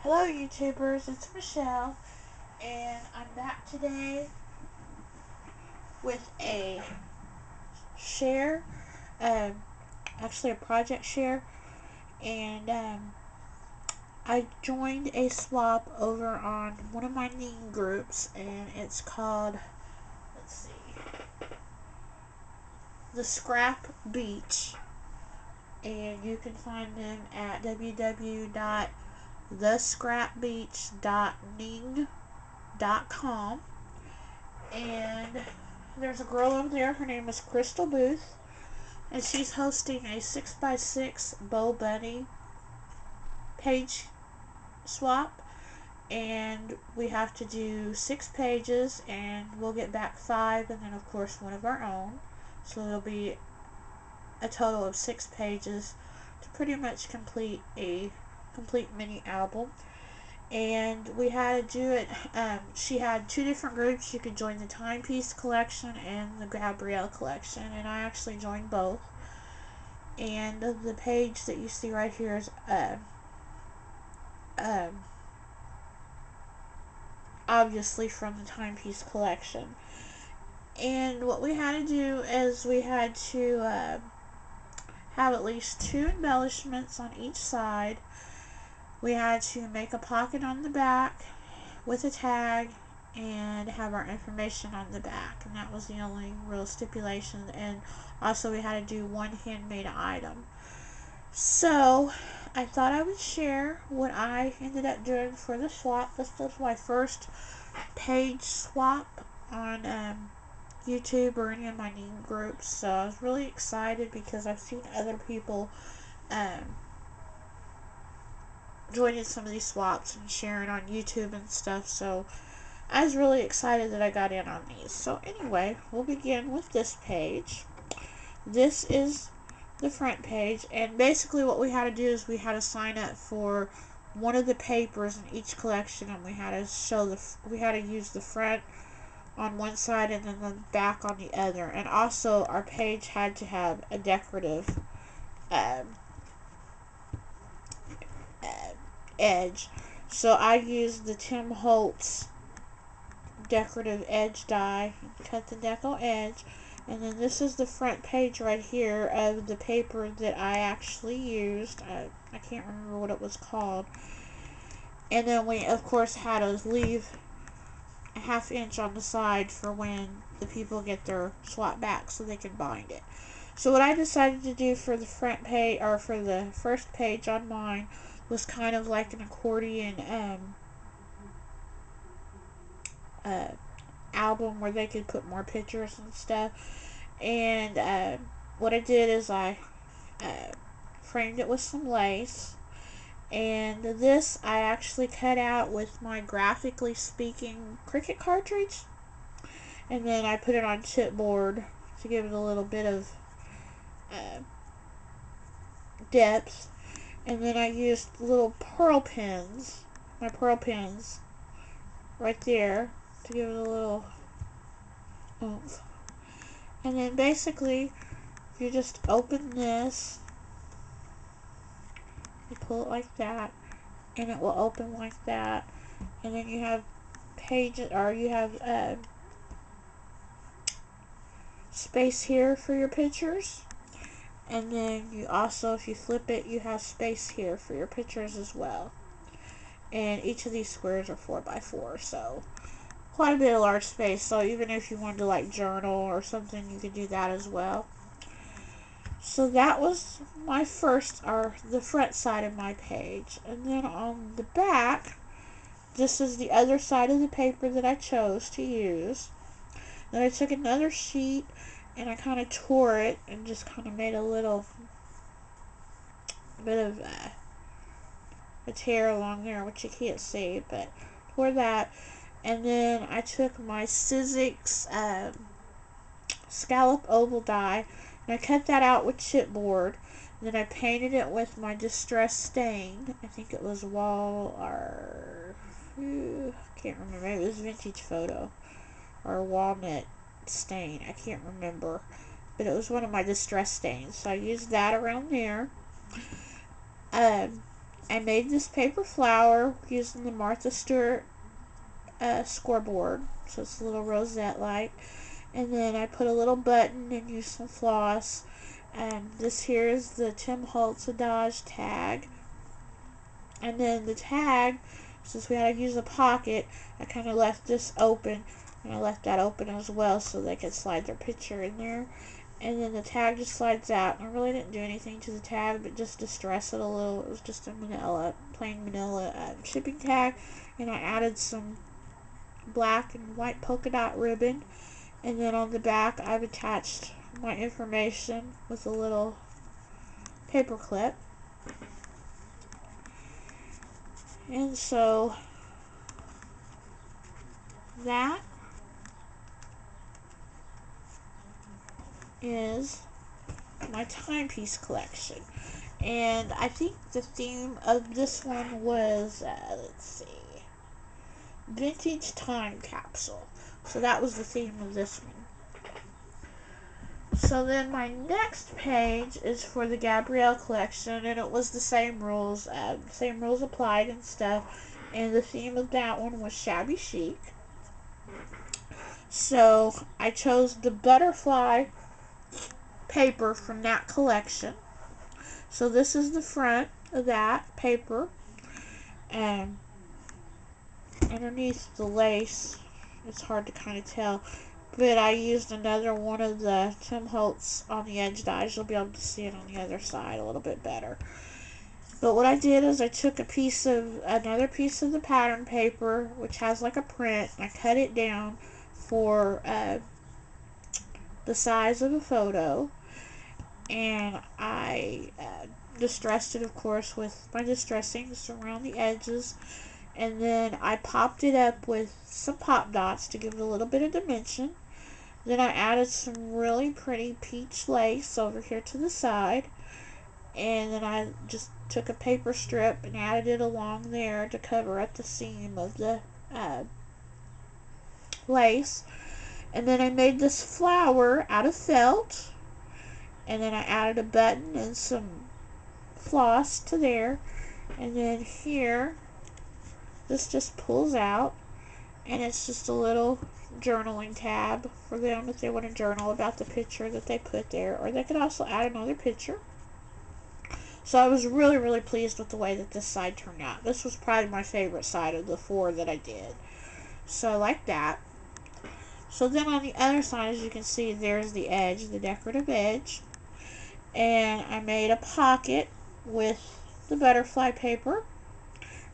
Hello YouTubers, it's Michelle, and I'm back today with a share, actually a project share, and I joined a swap over on one of my knitting groups, and it's called, let's see, the Scrap Beach, and you can find them at www.thescrapbeach.ning.com. And there's a girl over there, her name is Crystal Booth, and she's hosting a 6x6 BoBunny page swap, and we have to do 6 pages, and we'll get back 5, and then of course one of our own, so it'll be a total of 6 pages to pretty much complete a complete mini album. And we had to do it, she had 2 different groups. You could join the Timepiece collection and the Gabrielle collection, and I actually joined both. And the page that you see right here is obviously from the Timepiece collection. And what we had to do is we had to have at least 2 embellishments on each side. We had to make a pocket on the back with a tag and have our information on the back, and that was the only real stipulation. And also we had to do 1 handmade item. So I thought I would share what I ended up doing for the swap. This was my first page swap on YouTube or any of my knitting groups, so I was really excited because I've seen other people joining some of these swaps and sharing on YouTube and stuff, so I was really excited that I got in on these. So anyway, we'll begin with this page. This is the front page, and basically what we had to do is we had to sign up for one of the papers in each collection, and we had to use the front on one side and then the back on the other. And also our page had to have a decorative edge. So I used the Tim Holtz decorative edge die and cut the deco edge. And then this is the front page right here of the paper that I actually used. I can't remember what it was called. And then we of course had to leave a ½ inch on the side for when the people get their swap back so they can bind it. So what I decided to do for the front page, or for the first page on mine, was kind of like an accordion album where they could put more pictures and stuff. And what I did is I framed it with some lace. And this I actually cut out with my Graphically Speaking Cricut cartridge. And then I put it on chipboard to give it a little bit of depth. And then I used little pearl pins, my pearl pins, right there to give it a little oomph. And then basically, you just open this, you pull it like that, and it will open like that. And then you have pages, or you have space here for your pictures. And then you also, if you flip it, you have space here for your pictures as well. And each of these squares are 4x4, so quite a bit of large space. So even if you wanted to like journal or something, you could do that as well. So that was my first, or the front side of my page. And then on the back, this is the other side of the paper that I chose to use. Then I took another sheet and I kind of tore it and just kind of made a little bit of a tear along there, which you can't see, but tore that. And then I took my Sizzix scallop oval die, and I cut that out with chipboard. And then I painted it with my Distress Stain. I think it was I can't remember. It was Vintage Photo or Walnut Stain. I can't remember. But it was one of my Distress Stains. So I used that around there. I made this paper flower using the Martha Stewart scoreboard, so it's a little rosette like. And then I put a little button and used some floss. And this here is the Tim Holtz Adage tag. And then the tag, since we had to use a pocket, I kind of left this open. And I left that open as well so they could slide their picture in there. And then the tag just slides out. I really didn't do anything to the tag, but just distress it a little. It was just a plain manila shipping tag. And I added some black and white polka dot ribbon. And then on the back, I've attached my information with a little paper clip. And so that is my timepiece collection. And I think the theme of this one was, let's see, vintage time capsule. So that was the theme of this one. So then my next page is for the Gabrielle collection, and it was the same rules applied and stuff. And the theme of that one was shabby chic. So I chose the butterfly paper from that collection. So this is the front of that paper, and underneath the lace, it's hard to kind of tell, but I used another one of the Tim Holtz on the edge dies. You'll be able to see it on the other side a little bit better. But what I did is I took another piece of the pattern paper, which has like a print, and I cut it down for the size of a photo, and I distressed it, of course, with my distressings around the edges. And then I popped it up with some pop dots to give it a little bit of dimension. Then I added some really pretty peach lace over here to the side. And then I just took a paper strip and added it along there to cover up the seam of the lace. And then I made this flower out of felt. And then I added a button and some floss to there. And then here, this just pulls out, and it's just a little journaling tab for them if they want to journal about the picture that they put there, or they could also add another picture. So I was really, really pleased with the way that this side turned out. This was probably my favorite side of the 4 that I did. So I like that. So then on the other side, as you can see, there's the edge, the decorative edge. And I made a pocket with the butterfly paper,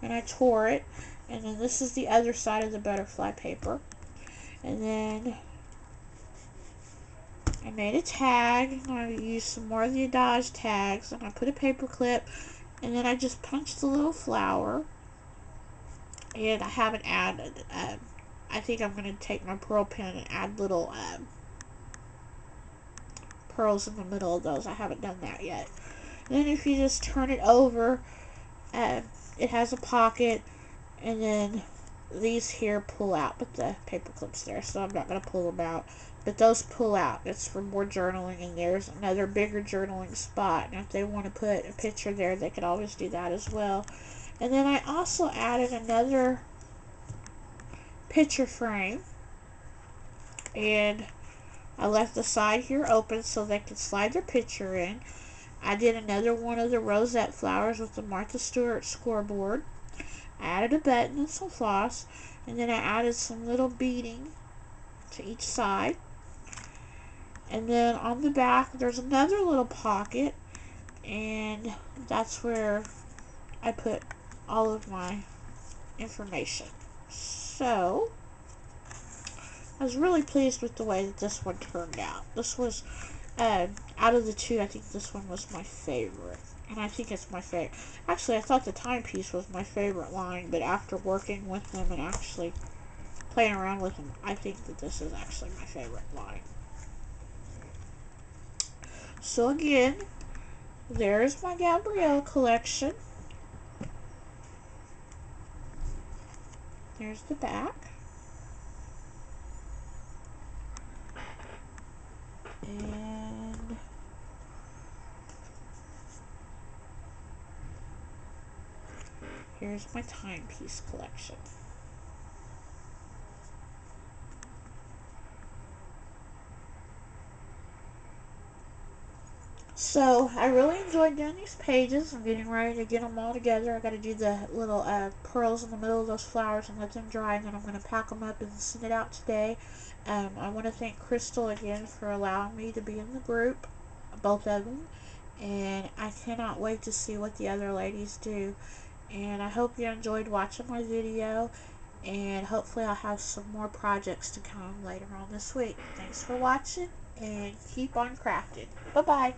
and I tore it. And then this is the other side of the butterfly paper. And then I made a tag, and I used some more of the Adage tags, and I put a paper clip, and then I just punched the little flower. And I haven't added, I think I'm going to take my pearl pen and add little pearls in the middle of those. I haven't done that yet. And then if you just turn it over, it has a pocket, and then these here pull out, but the paper clip's there, so I'm not going to pull them out. But those pull out. It's for more journaling, and there's another bigger journaling spot. And if they want to put a picture there, they could always do that as well. And then I also added another picture frame, and I left the side here open so they could slide their picture in. I did another one of the rosette flowers with the Martha Stewart scoreboard. I added a button and some floss, and then I added some little beading to each side. And then on the back, there's another little pocket, and that's where I put all of my information. So I was really pleased with the way that this one turned out. This was, out of the 2, I think this one was my favorite. And I think it's my favorite. Actually, I thought the Timepiece was my favorite line, but after working with them and actually playing around with them, I think that this is actually my favorite line. So again, there's my Gabrielle collection. There's the back. And Here's my Timepiece collection. So, I really enjoyed doing these pages. I'm getting ready to get them all together. I got to do the little pearls in the middle of those flowers and let them dry, and then I'm going to pack them up and send it out today. I want to thank Crystal again for allowing me to be in the group, both of them, and I cannot wait to see what the other ladies do. And I hope you enjoyed watching my video, and hopefully I'll have some more projects to come later on this week. Thanks for watching, and keep on crafting. Bye-bye.